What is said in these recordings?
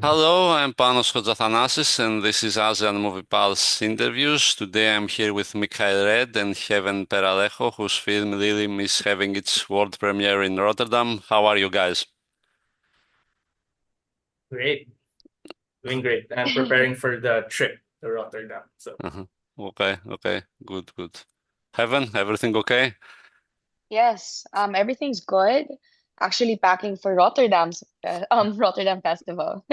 Hello, I'm Panos Kotzathanasis, and this is ASEAN Movie Pulse Interviews. Today I'm here with Mikhail and Heaven Peralejo, whose film Lilim is having its world premiere in Rotterdam. How are you guys? Great, doing great. I'm preparing for the trip to Rotterdam. So Uh-huh. Okay, good. Heaven, everything okay? Yes, everything's good. Actually packing for Rotterdam's Rotterdam Festival.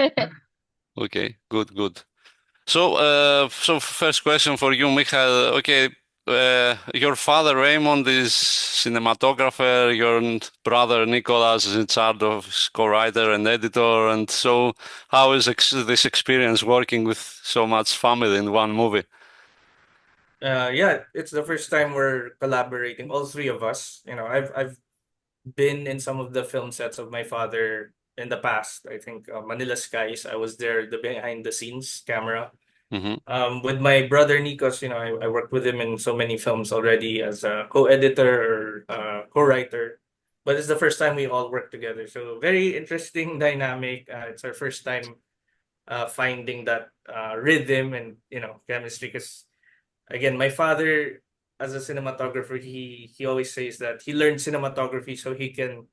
Okay, good. So first question for you, Mikhail. Okay, your father Raymond is cinematographer. Your brother Nicholas is in charge of co-writer and editor. And so, how is ex this experience working with so much family in one movie? yeah, it's the first time we're collaborating, all three of us. I've been in some of the film sets of my father in the past. I think Manila Skies. I was there, the behind the scenes camera. Hmm. With my brother Nikos, I worked with him in so many films already as a co-editor or co-writer. But it's the first time we all work together. So very interesting dynamic. It's our first time finding that rhythm and chemistry. Because again, my father, as a cinematographer, he always says that he learned cinematography so he can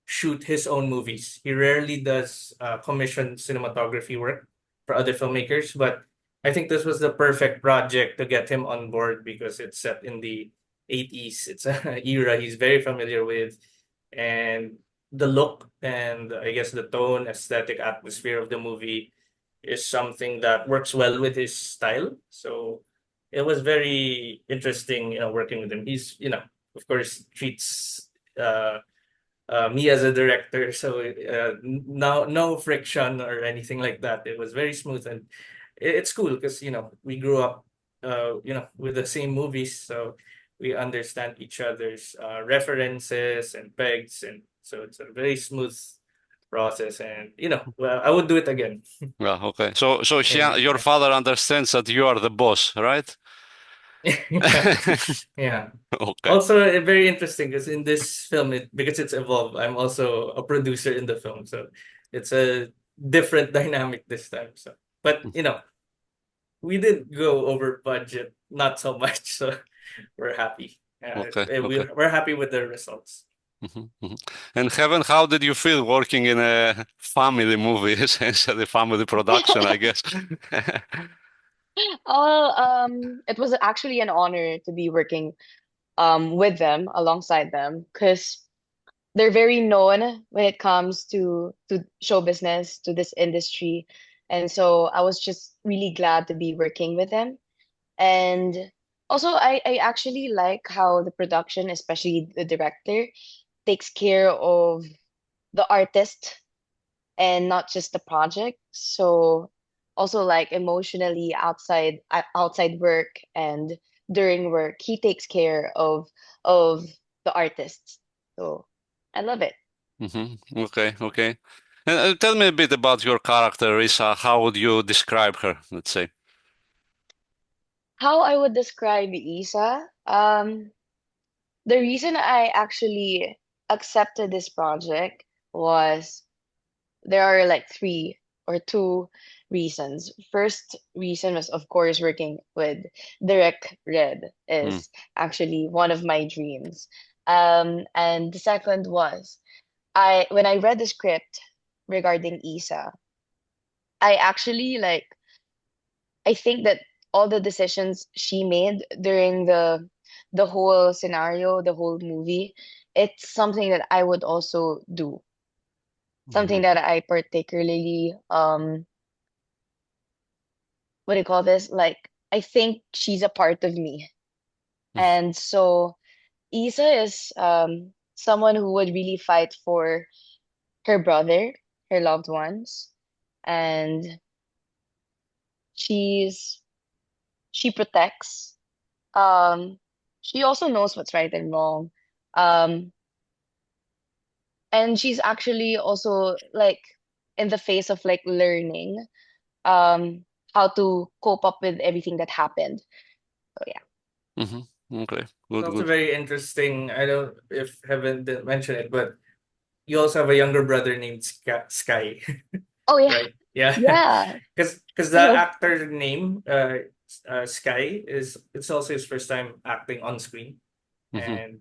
shoot his own movies. He rarely does commission cinematography work for other filmmakers, but I think this was the perfect project to get him on board because it's set in the 80s. It's an era he's very familiar with, and the look and I guess the tone, aesthetic, atmosphere of the movie is something that works well with his style. So it was very interesting, working with him. He's, of course, treats me as a director, so no friction or anything like that. It was very smooth, and it's cool because we grew up, with the same movies, so we understand each other's references and pegs, and so it's a very smooth process. And well, I would do it again. Yeah, okay. So And your father understands that you are the boss, right? yeah, yeah. Okay. Also, very interesting because in this film, because it's evolved, I'm also a producer in the film, so it's a different dynamic this time. So, but we didn't go over budget, not so much, so we're happy. Okay. We're happy with the results. Hmm. And Heaven, how did you feel working in a family movie, essentially family production, I guess? It was actually an honor to be working with them alongside them because they're very known when it comes to show business, to this industry. And so I was just really glad to be working with them. And also I actually like how the production, especially the director, takes care of the artist and not just the project. So also like emotionally outside work and during work, he takes care of the artists. So I love it. Okay. And tell me a bit about your character, Risa. How would you describe her, let's say? How I would describe Isa, the reason I actually accepted this project was there are like three or two reasons. First reason was, of course, working with Direct Red Hmm. is actually one of my dreams. And the second was I when I read the script regarding Isa, I actually I think that all the decisions she made during the whole scenario, the whole movie, it's something that I would also do. Mhm. Something that I particularly what do you call this? Like, I think she's a part of me. And so Isa is someone who would really fight for her brother, her loved ones, and she's she protects. Um, she also knows what's right and wrong. Um, and she's actually also like in the face of like learning um how to cope up with everything that happened. So yeah. Hmm. Okay, It's also good. very interesting. I don't if Heaven didn't mention it, but you also have a younger brother named Sky, Oh yeah. right? Yeah, Yeah. because the actor name Sky it's also his first time acting on screen, Hmm. and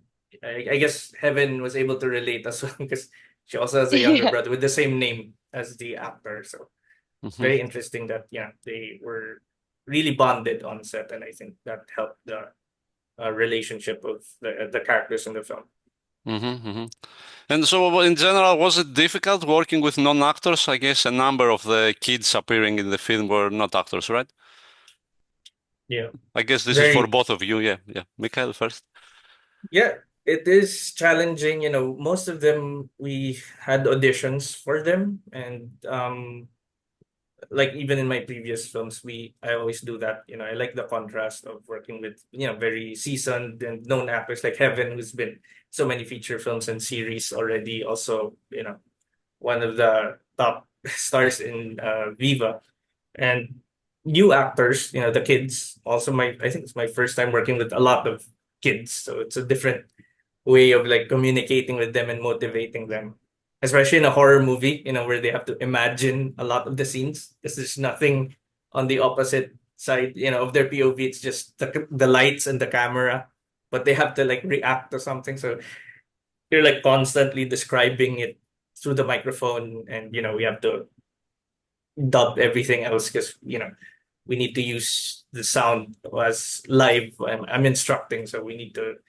I guess Heaven was able to relate as well because she also has a younger Yeah. brother with the same name as the actor. So Hmm. very interesting that yeah they were really bonded on set, and I think that helped the relationship of the characters in the film. Hmm. Hmm. And so, in general, was it difficult working with non-actors? I guess a number of the kids appearing in the film were not actors, right? Yeah, I guess this is for very. both of you. Yeah, yeah. Mikhail first. Yeah, it is challenging. You know, most of them we had auditions for them, and like even in my previous films, I always do that. You know, I like the contrast of working with very seasoned and known actors like Heaven, who's been so many feature films and series already. Also, one of the top stars in Viva, and new actors. You know, the kids. Also, I think it's my first time working with a lot of kids, so it's a different way of like communicating with them and motivating them. Especially in a horror movie, where they have to imagine a lot of the scenes because there's nothing on the opposite side, of their POV. It's just the lights and the camera, but they have to like react to something. So you're like constantly describing it through the microphone, and we have to dub everything else because we need to use the sound as live. I'm instructing, so we need to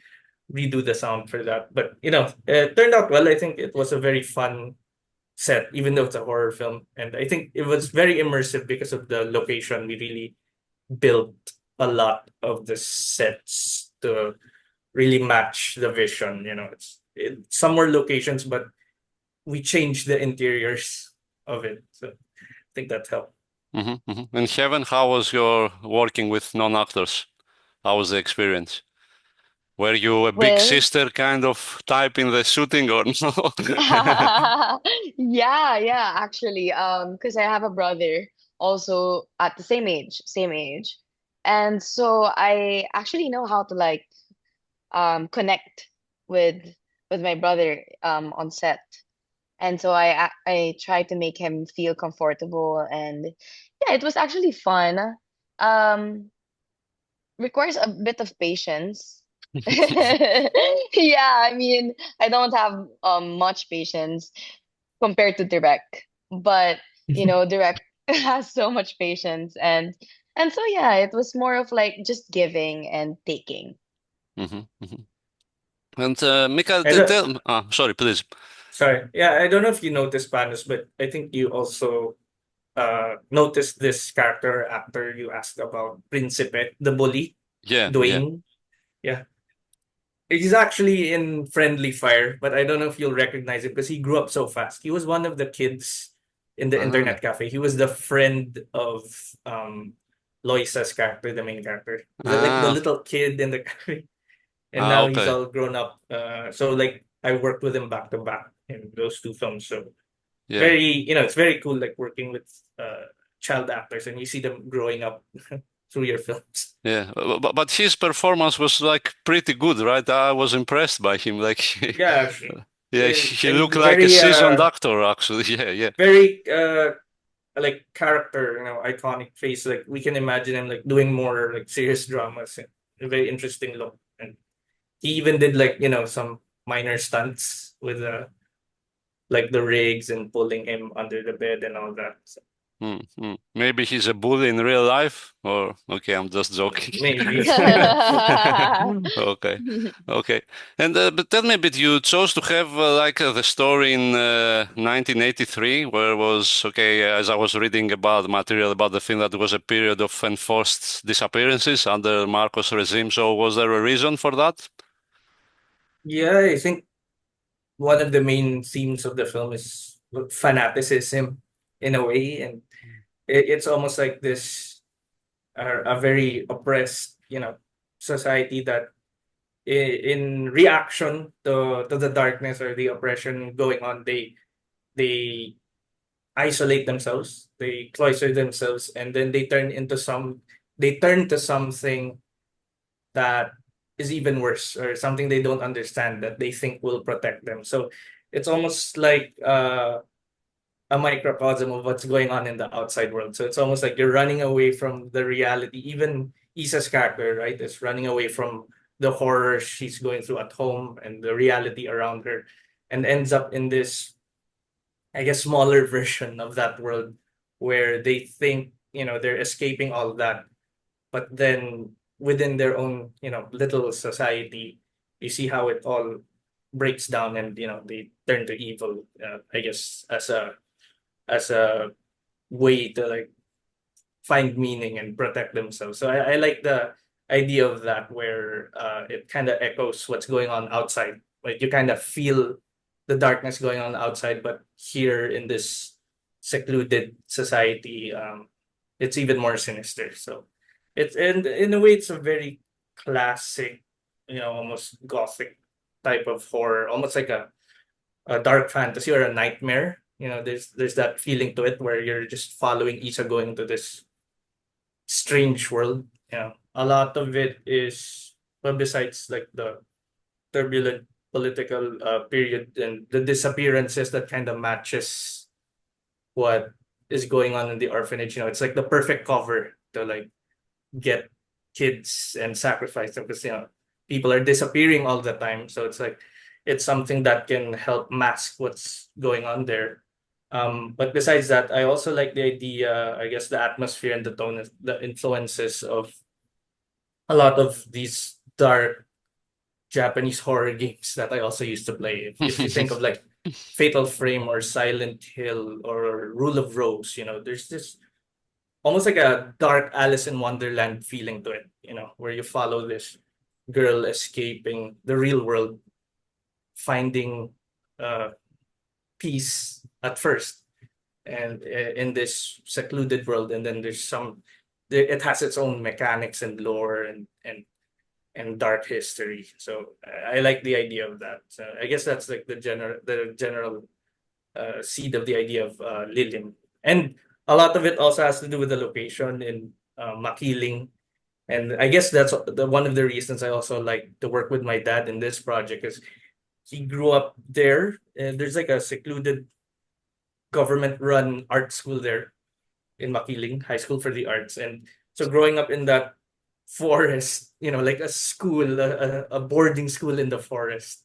redo the sound for that. But it turned out well. I think it was a very fun set, even though it's a horror film. And I think it was very immersive because of the location. We really built a lot of the sets to really match the vision. Some more locations, but we changed the interiors of it. So I think that helped. Hmm. Hmm. In Heaven, how was your working with non-actors? How was the experience? Were you a big Well, sister kind of type in the shooting or no? yeah, actually, because I have a brother also at the same age. And so I actually know how to like connect with my brother on set. And so I try to make him feel comfortable, and yeah, it was actually fun. Um, requires a bit of patience. Yeah, I mean, I don't have much patience compared to Direct, but Direct has so much patience, and so yeah, it was more of like just giving and taking. Hmm. Hmm. And Mika, I don't, sorry, please. sorry. Yeah, I don't know if you noticed, Panos, but I think you also noticed this character actor you asked about, Principe, the bully, Yeah, yeah. Dwayne. Yeah. He's actually in Friendly Fire, but I don't know if you'll recognize him because he grew up so fast. He was one of the kids in the Ah, internet cafe. He was the friend of um Loisa's character, the main character. Like the ah, little kid in the cafe. And now he's okay. all grown up. So like I worked with him back to back in those two films. So Yeah. very, it's very cool like working with child actors and you see them growing up through your films. Yeah, but his performance was like pretty good, right? I was impressed by him. Like, Yeah, yeah, he and looked like a very seasoned actor, actually. Yeah, yeah. very like character, iconic face. Like we can imagine him like doing more like serious dramas and a very interesting look. And he even did like, some minor stunts with like the rigs and pulling him under the bed and all that. So Hmm, hmm. Maybe he's a bully in real life, or okay, I'm just joking. maybe. Okay, okay. And but tell me a bit. You chose to have like the story in 1983, where was okay. As I was reading about material about the film, that was a period of enforced disappearances under Marcos regime. So was there a reason for that? Yeah, I think one of the main themes of the film is fanaticism in a way, and it's almost like this a very oppressed, society that in reaction to the darkness or the oppression going on, they isolate themselves, they cloister themselves, and then they turn to something that is even worse or something they don't understand that they think will protect them. So it's almost like a microcosm of what's going on in the outside world. So it's almost like you're running away from the reality. Even Isa's character, right, is running away from the horror she's going through at home and the reality around her, and ends up in this, I guess, smaller version of that world where they think, they're escaping all that. But then within their own, little society, you see how it all breaks down and, they turn to evil, I guess, as a way to like find meaning and protect themselves. So I like the idea of that where it kind of echoes what's going on outside. Like you kind of feel the darkness going on outside, but here in this secluded society, it's even more sinister. So it's and in a way it's a very classic, almost gothic type of horror, almost like a dark fantasy or a nightmare. There's that feeling to it where you're just following Isa going to this strange world. A lot of it is, well, besides like the turbulent political period and the disappearances that kind of matches what is going on in the orphanage. It's like the perfect cover to like get kids and sacrifice them because people are disappearing all the time. So it's like it's something that can help mask what's going on there. But besides that, I also like the idea, I guess, the atmosphere and the tone, the influences of a lot of these dark Japanese horror games that I also used to play. If you think of like Fatal Frame or Silent Hill or Rule of Rose, there's this almost like a dark Alice in Wonderland feeling to it, where you follow this girl escaping the real world, finding uh, peace at first, and in this secluded world, and then it has its own mechanics and lore and dark history. So I like the idea of that. So I guess that's like the general seed of the idea of Lilim. And a lot of it also has to do with the location in Makiling. And I guess that's one of the reasons I also like to work with my dad in this project is he grew up there. And there's like a secluded government-run art school there in Makiling, High School for the Arts. And so growing up in that forest, like a school, a boarding school in the forest,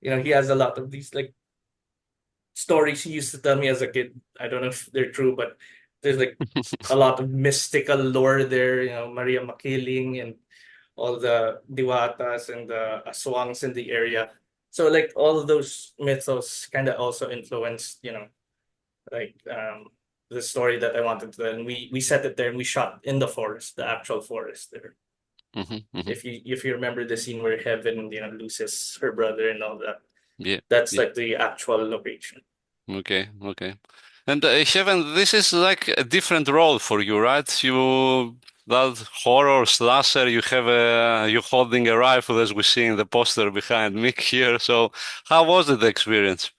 he has a lot of these like stories he used to tell me as a kid. I don't know if they're true, but there's like a lot of mystical lore there, Maria Makiling and all the diwatas and the aswangs in the area. So like all of those mythos kind of also influenced, like the story that I wanted to tell. And we set it there and we shot in the forest, the actual forest there. If you remember the scene where Heaven, loses her brother and all that. Yeah. That's like the actual location. Okay. And Heaven, this is like a different role for you, right? That horror slasher, you holding a rifle as we see in the poster behind Mick here. So how was it the experience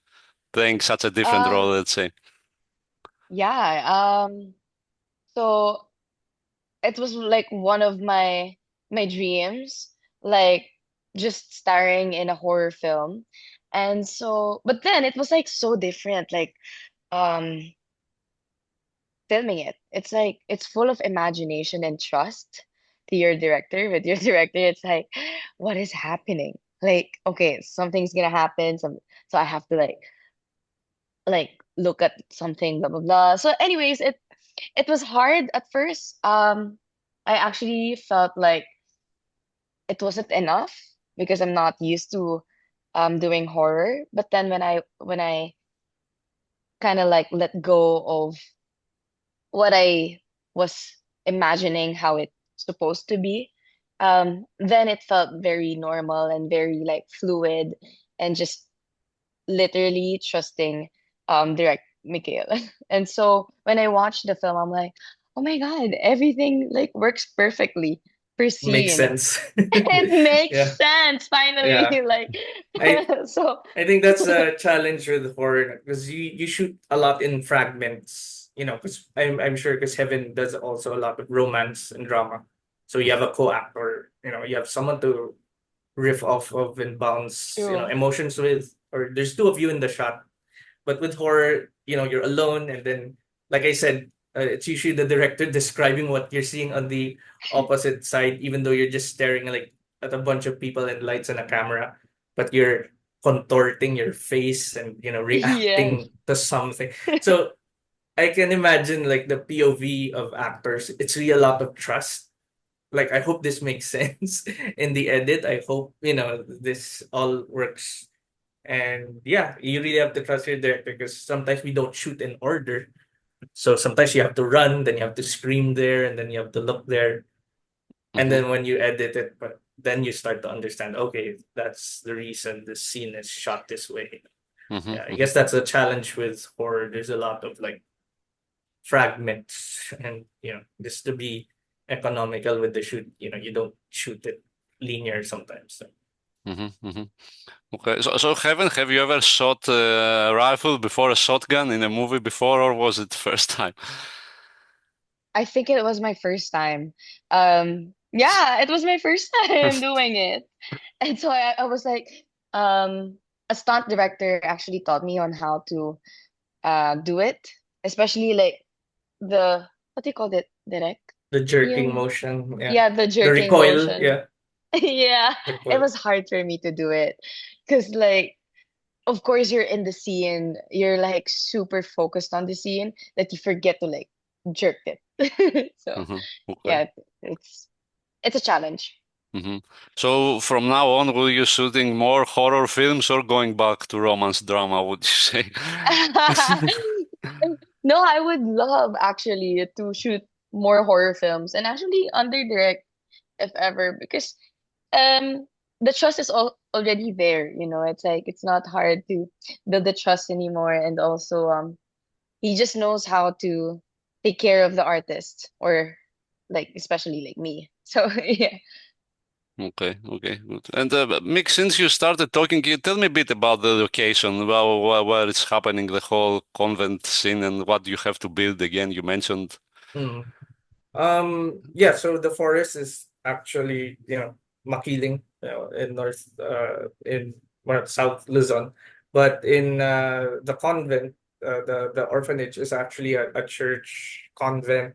playing such a different role, Um, let's say? yeah, so it was like one of my dreams, like just starring in a horror film. And so, but then it was like so different, like um filming it. It's like it's full of imagination and trust to your director. With your director, it's like, what is happening? Like, okay, something's gonna happen. So I have to like look at something, blah blah blah. So, anyways, it was hard at first. I actually felt like it wasn't enough because I'm not used to doing horror. But then when I kind of like let go of what I was imagining how it's supposed to be, then it felt very normal and very like fluid and just literally trusting direct Mikhail. And so when I watched the film, I'm like, oh my God, everything like works perfectly per Makes scene. sense. It makes Yeah. sense finally. Yeah. Like I so I think that's a challenge with horror because you shoot a lot in fragments, because I'm sure because Heaven does also a lot of romance and drama. So you have a co-actor, you have someone to riff off of and bounce, true. emotions with, or there's two of you in the shot. But with horror, you're alone, and then, like I said, it's usually the director describing what you're seeing on the opposite side, even though you're just staring like at a bunch of people and lights and a camera, but you're contorting your face and Yes. reacting to something. So I can imagine like the POV of actors. It's really a lot of trust. Like I hope this makes sense in the edit. I hope this all works. And yeah, you really have to trust your director because sometimes we don't shoot in order. So sometimes you have to run, then you have to scream there, and then you have to look there. And Mm-hmm. then when you edit it, but then you start to understand, okay, that's the reason the scene is shot this way. Mm-hmm. Yeah, I Mm-hmm. guess that's a challenge with horror. There's a lot of like fragments, and just to be economical with the shoot, you don't shoot it linear sometimes. So. Mm-hmm. Mm-hmm. Okay, so have you ever shot a rifle before, a shotgun in a movie before, or was it first time? I think it was my first time. Yeah, it was my first time doing it. And so I was like, a stunt director actually taught me on how to do it, especially like the what do you call it? Direct? The jerking Yung motion, yeah. yeah, the The jerking recoil, motion. yeah. Yeah, it Recoil. was hard for me to do it because like of course you're in the scene, you're like super focused on the scene that you forget to like jerk it. So Mm-hmm. Okay. yeah, it's it's a challenge. Mm-hmm. So from now on, will you shooting more horror films or going back to romance drama, would you say? No, I would love actually to shoot more horror films and actually under direct if ever because um the trust is already there, it's like it's not hard to build the trust anymore, and also he just knows how to take care of the artist, or like especially like me. So yeah. Okay, okay, good. And Mick, since you started talking, can you tell me a bit about the location, where it's happening, the whole convent scene, and what you have to build again? You mentioned. Mm. Yeah, so the forest is actually, Makiling, in South Luzon. But in the convent, the orphanage is actually a church convent,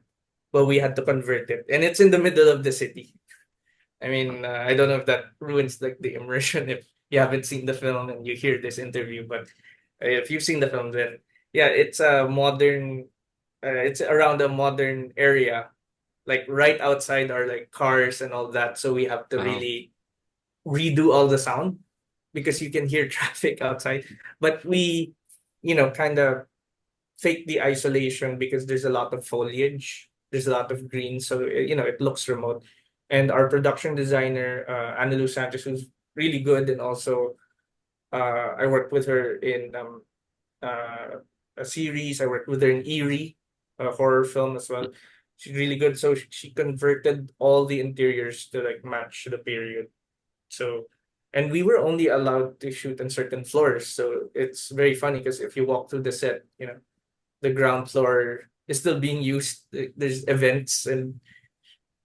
but we had to convert it. And it's in the middle of the city. I mean, I don't know if that ruins like the immersion if you haven't seen the film and you hear this interview, but if you've seen the film, then yeah, it's a modern, it's around a modern area, like right outside are like cars and all that. So we have to Oh. really redo all the sound because you can hear traffic outside. But we, kind of fake the isolation because there's a lot of foliage, there's a lot of green, so it looks remote. And our production designer, Annalou Sanchez, who's really good, and also I worked with her in uh, a series. I worked with her in Eerie, a horror film as well. She's really good. So she converted all the interiors to like match the period. So, and we were only allowed to shoot on certain floors. So it's very funny because if you walk through the set, the ground floor is still being used. There's events, and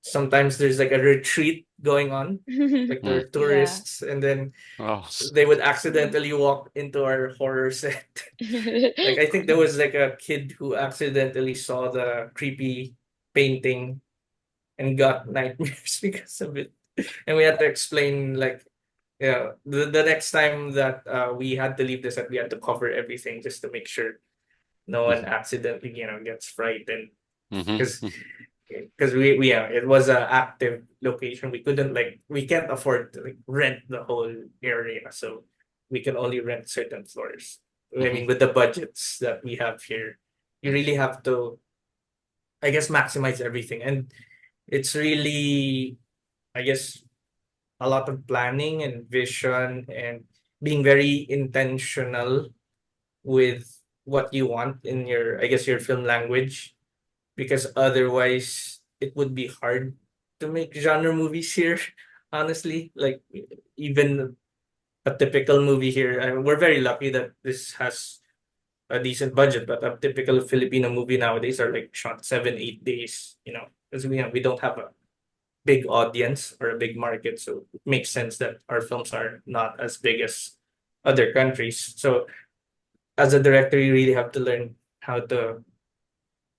sometimes there's like a retreat going on. Like there Mm. are Yeah. tourists, and then Oh. they would accidentally walk into our horror set. Like I think there was like a kid who accidentally saw the creepy painting and got nightmares because of it. And we had to explain like the next time that we had to leave the set, we had to cover everything just to make sure no one Mhm. accidentally gets frightened Mhm. because we yeah, it was a active location. We can't afford to like rent the whole area, so we can only rent certain floors. I Mhm. mean, with the budgets that we have here, you really have to, I guess, maximize everything. And it's really, I guess, a lot of planning and vision and being very intentional with what you want in your, I guess, your film language, because otherwise it would be hard to make genre movies here. Honestly, like even a typical movie here, I mean, we're very lucky that this has a decent budget, but a typical Filipino movie nowadays are like shot 7, 8 days, because we don't have a big audience or a big market, so it makes sense that our films are not as big as other countries. So as a director, you really have to learn how to,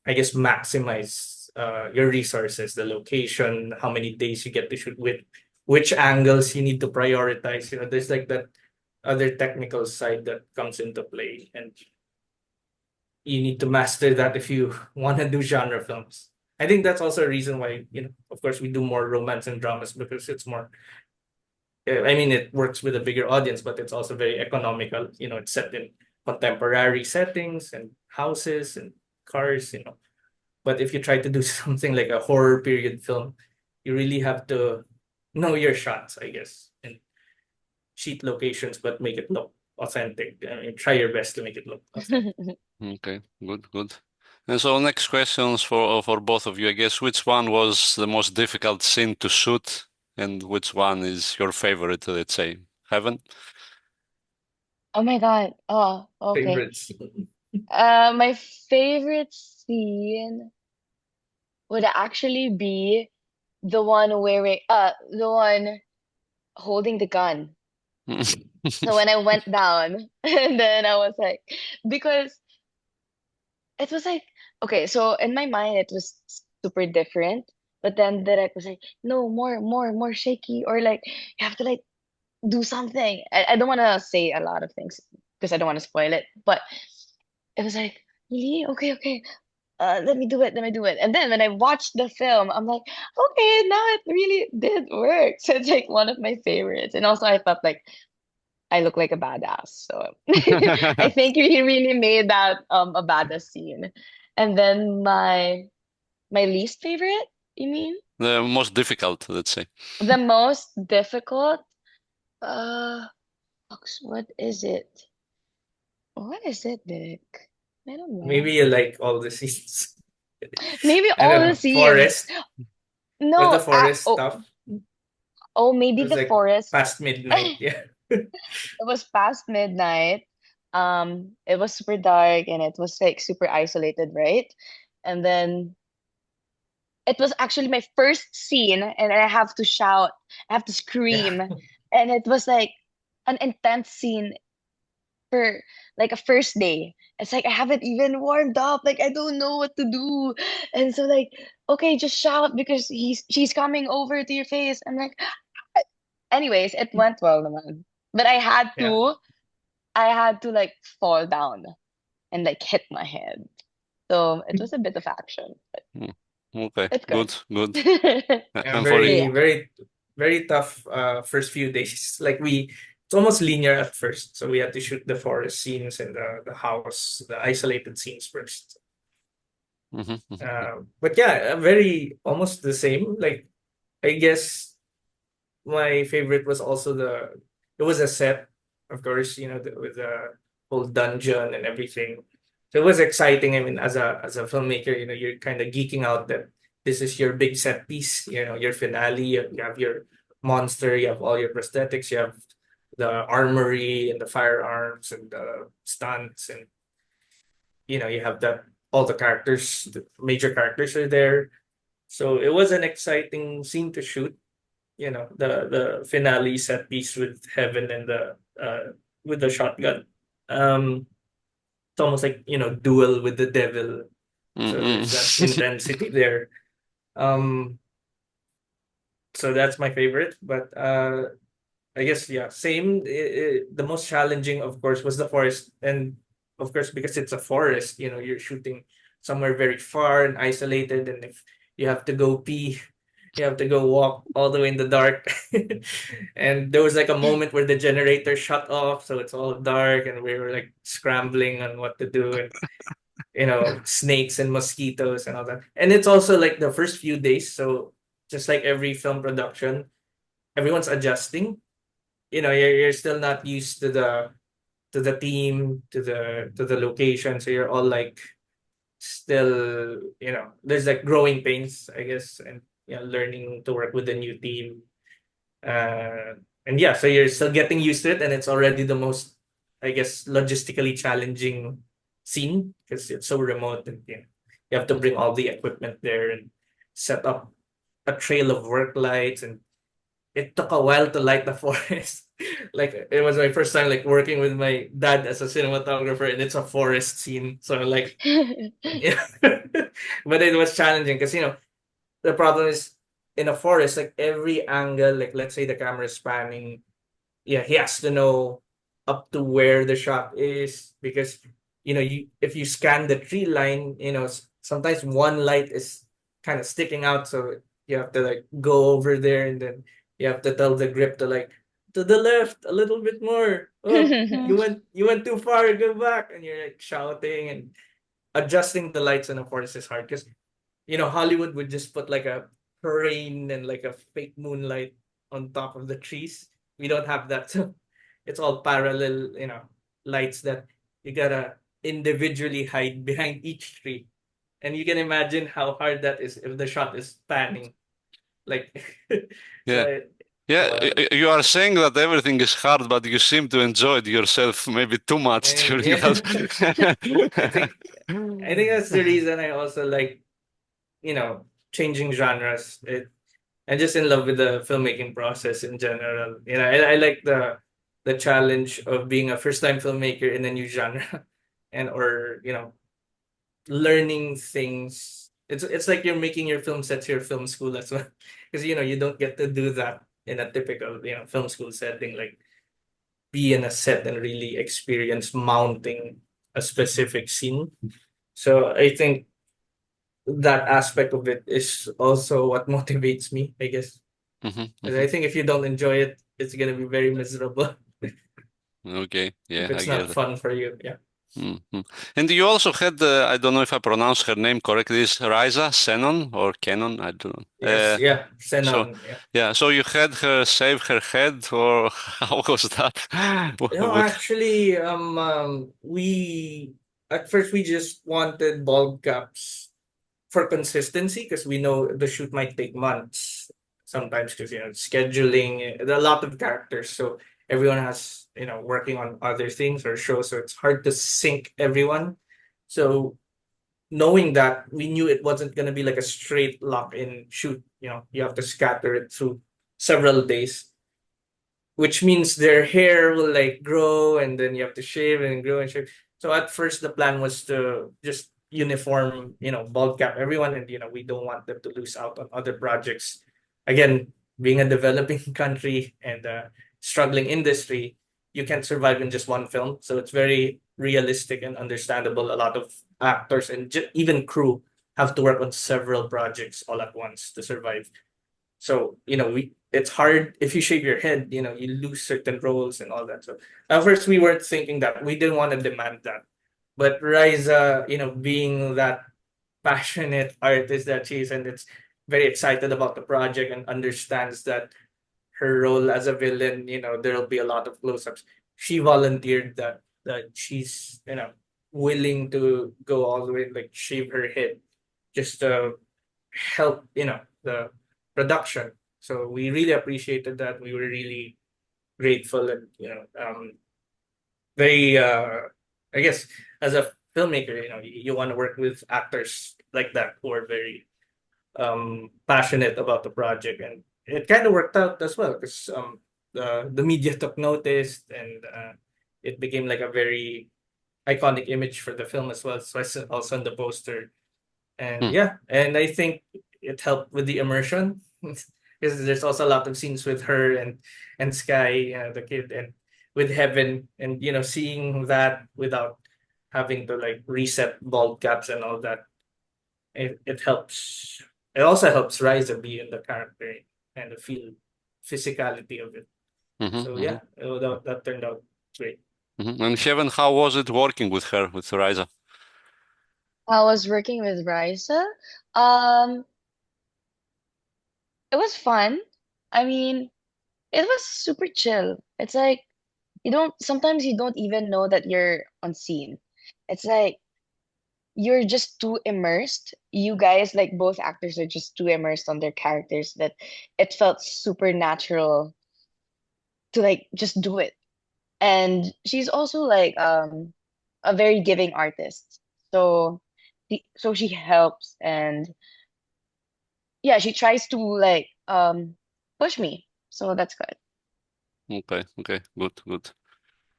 I guess, maximize your resources, the location, how many days you get to shoot with, which angles you need to prioritize. There's like that other technical side that comes into play, and you need to master that if you want to do genre films. I think that's also a reason why, of course, we do more romance and dramas because it's more. I mean, it works with a bigger audience, but it's also very economical. It's set in contemporary settings and houses and cars. But if you try to do something like a horror period film, you really have to know your shots, I guess, and cheat locations, but make it look authentic. I mean, try your best to make it look authentic. Okay, good. And so next questions for both of you, I guess, which one was the most difficult scene to shoot and which one is your favorite, let's say? Heaven? Oh my God. Oh, okay. Favorites. My favorite scene would actually be the one the one holding the gun. So when I went down, and then I was like, because it was like, okay, so in my mind it was super different, but then the direct was like, no, more shaky, or like you have to like do something. I don't want to say a lot of things because I don't want to spoil it, but it was like, really? Okay. Let me do it. And then when I watched the film, I'm like, okay, now it really did work. So it's like one of my favorites. And also I felt like I look like a badass. So I think he really made that a badass scene. And then my least favorite, you mean? The most difficult, let's say. The most difficult, uh what is it? What is it, Derek? I don't Maybe know. you like all the scenes. Maybe I all don't the know. scenes. Forest. With the No, forest stuff. maybe It was the like forest. past midnight. It Yeah. was past midnight. It was super dark and it was like super isolated, right? And then it was actually my first scene, and I have to shout, I have to Yeah. scream, and it was like an intense scene for like a first day. It's like I haven't even warmed up, like I don't know what to do, and so like, okay, just shout because she's coming over to your face. I'm like, anyways, it went well, naman. But Yeah. I had to like fall down and like hit my head. So it was a bit of action, but Mm. Okay, it's good. good. Yeah, And for you? very, Yeah. very, very tough first few days. Like it's almost linear at first. So we had to shoot the forest scenes and the house, the isolated scenes first. But yeah, very almost the same. Like I guess my favorite was also it was a set, of course, with the whole dungeon and everything. So it was exciting. I mean, as a filmmaker, you're kind of geeking out that this is your big set piece, your finale. You have your monster, you have all your prosthetics, you have the armory and the firearms and the stunts, and you have that all the characters, the major characters are there. So it was an exciting scene to shoot, the finale set piece with Heaven and the with the shotgun. It's almost like, duel with the devil. So there's that intensity there. Um, so that's my favorite. But I guess, yeah, same. The most challenging, of course, was the forest, and of course, because it's a forest, you're shooting somewhere very far and isolated, and if you have to go pee, you have to go walk all the way in the dark. And there was like a moment where the generator shut off, so it's all dark, and we were like scrambling on what to do, and snakes and mosquitoes and all that. And it's also like the first few days, so just like every film production, everyone's adjusting. You're still not used to the team, to the location, so you're all like still, there's like growing pains, I guess, and learning to work with a new team. And yeah, so you're still getting used to it, and it's already the most, I guess, logistically challenging scene because it's so remote, and you have to bring all the equipment there and set up a trail of work lights, and it took a while to light the forest. Like it was my first time like working with my dad as a cinematographer, and it's a forest scene. So like, yeah, but it was challenging because the problem is in a forest, like every angle, like let's say the camera is spanning, yeah, he has to know up to where the shot is because you if you scan the tree line, sometimes one light is kind of sticking out, so you have to like go over there, and then you have to tell the grip to like to the left a little bit more. Oh, you went too far, go back, and you're like shouting and adjusting the lights in a forest is hard because Hollywood would just put like a rain and like a fake moonlight on top of the trees. We don't have that. So it's all parallel, lights that you gotta individually hide behind each tree. And you can imagine how hard that is if the shot is panning. Like, so Yeah. it's a Yeah, while. you are saying that everything is hard, but you seem to enjoy it yourself maybe too much And during yeah, I that. think I think that's the reason I also like, you know, changing genres. I'm just in love with the filmmaking process in general. I like the challenge of being a first time filmmaker in a new genre, and or learning things. It's like you're making your film sets your film school as well, because you don't get to do that in a typical film school setting, like be in a set and really experience mounting a specific scene. So I think that aspect of it is also what motivates me, I guess. Mhm, Because I mhm. think if you don't enjoy it, it's gonna be very miserable Okay, if yeah, I it's not get it. fun for you. Yeah. Mhm. And you also had, I don't know if I pronounce her name correctly, is Ryza Cenon or Canon? I don't know. Yes. Yeah. So, Xenon. Yeah. yeah, so you had her shave her head, or how was that? No, actually, we at first we just wanted bald caps for consistency because we know the shoot might take months sometimes because scheduling a lot of characters, so everyone has working on other things or shows, so it's hard to sync everyone. So knowing that, we knew it wasn't going to be like a straight lock in shoot. You have to scatter it through several days, which means their hair will like grow, and then you have to shave and grow and shave. So at first the plan was to just uniform, bald cap everyone, and we don't want them to lose out on other projects. Again, being a developing country and a struggling industry, you can't survive in just one film. So it's very realistic and understandable. A lot of actors and even crew have to work on several projects all at once to survive. So, it's hard if you shave your head, you lose certain roles and all that. So at first we weren't thinking that. We didn't want to demand that. But Riza, being that passionate artist that she is, and it's very excited about the project and understands that her role as a villain, there'll be a lot of close-ups. She volunteered that she's, willing to go all the way, like shave her head just to help, the production. So we really appreciated that. We were really grateful, and very I guess as a filmmaker, you want to work with actors like that who are very passionate about the project, and it kind of worked out as well because the media took notice, and it became like a very iconic image for the film as well. So I also on the poster, and Hmm. yeah, and I think it helped with the immersion because there's also a lot of scenes with her and Sky, the kid, and with Heaven, and seeing that without having to like reset bald caps and all that, it helps. It also helps Ryza be in the character and the feel physicality of it. Mhm, So mhm, yeah, that turned out great. mhm. And Heaven, how was it working with her, with Ryza? I was working with Ryza. Um, it was fun. I mean, it was super chill. It's like sometimes you don't even know that you're on scene. It's like you're just too immersed. You guys, like both actors, are just too immersed on their characters that it felt super natural to like just do it. And she's also like a very giving artist. So so she helps, and yeah, she tries to like push me. So that's good. Okay, good.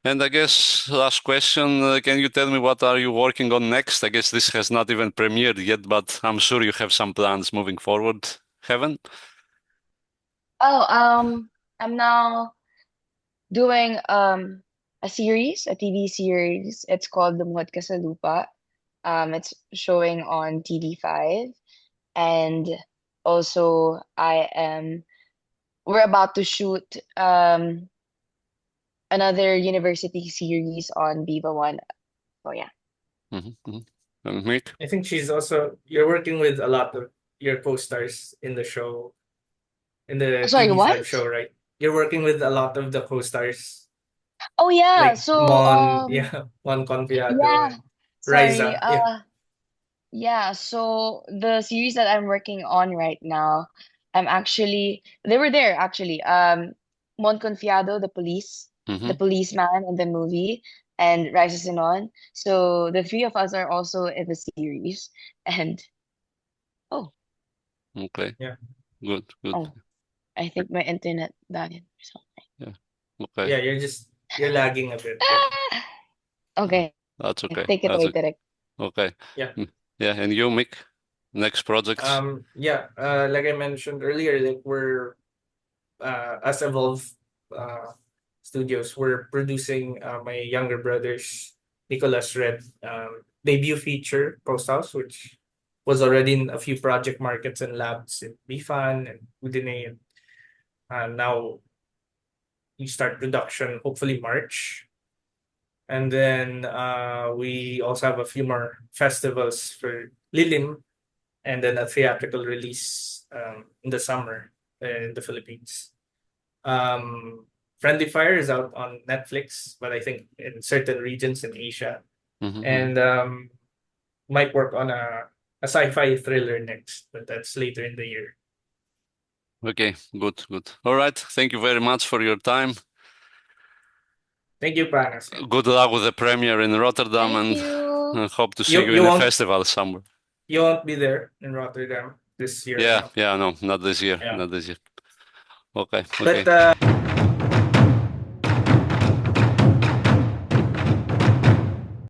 And I guess last question, can you tell me what are you working on next? I guess this has not even premiered yet, but I'm sure you have some plans moving forward. Haven't? Oh, I'm now doing a series, a TV series. It's called Lumuhod Ka sa Lupa. It's showing on TV5, and also we're about to shoot another university series on Viva One. So yeah. And Mick? I think you're working with a lot of your co-stars in the show, in the Sorry, what? TV5 show, right? You're working with a lot of the co-stars, Oh yeah. like So Mon, yeah, Mon Confiado yeah. and Sorry. Ryza. Yeah. Yeah, so the series that I'm working on right now, they were there actually. Mon Confiado, the Mm-hmm. policeman in the movie, and Ryza Cenon. So the three of us are also in the series. And oh, Okay. Yeah. Good. oh, I think my internet died or something. Yeah. Okay. Yeah, you're lagging a bit. Yeah. Okay, That's okay. take it away, Derek. Okay. Yeah. Yeah, and you, Mick? Next projects? Yeah, like I mentioned earlier, like we're as Evolve Studios, we're producing my younger brother's Nicholas Red debut feature, Post House, which was already in a few project markets and labs in BFAN and Udine. And now we start production hopefully March. And then we also have a few more festivals for Lilim and then a theatrical release in the summer in the Philippines. Friendly Fire is out on Netflix, but I think in certain regions in Asia. Mm-hmm. And might work on a sci-fi thriller next, but that's later in the year. Okay, good. All right. Thank you very much for your time. Thank you, Panos. Good luck with the premiere in Rotterdam, Thank and you. hope to see You you you in a won't festival somewhere. you won't be there in Rotterdam this year, no? Yeah, no, not this year. Yeah. Not this year. Okay. But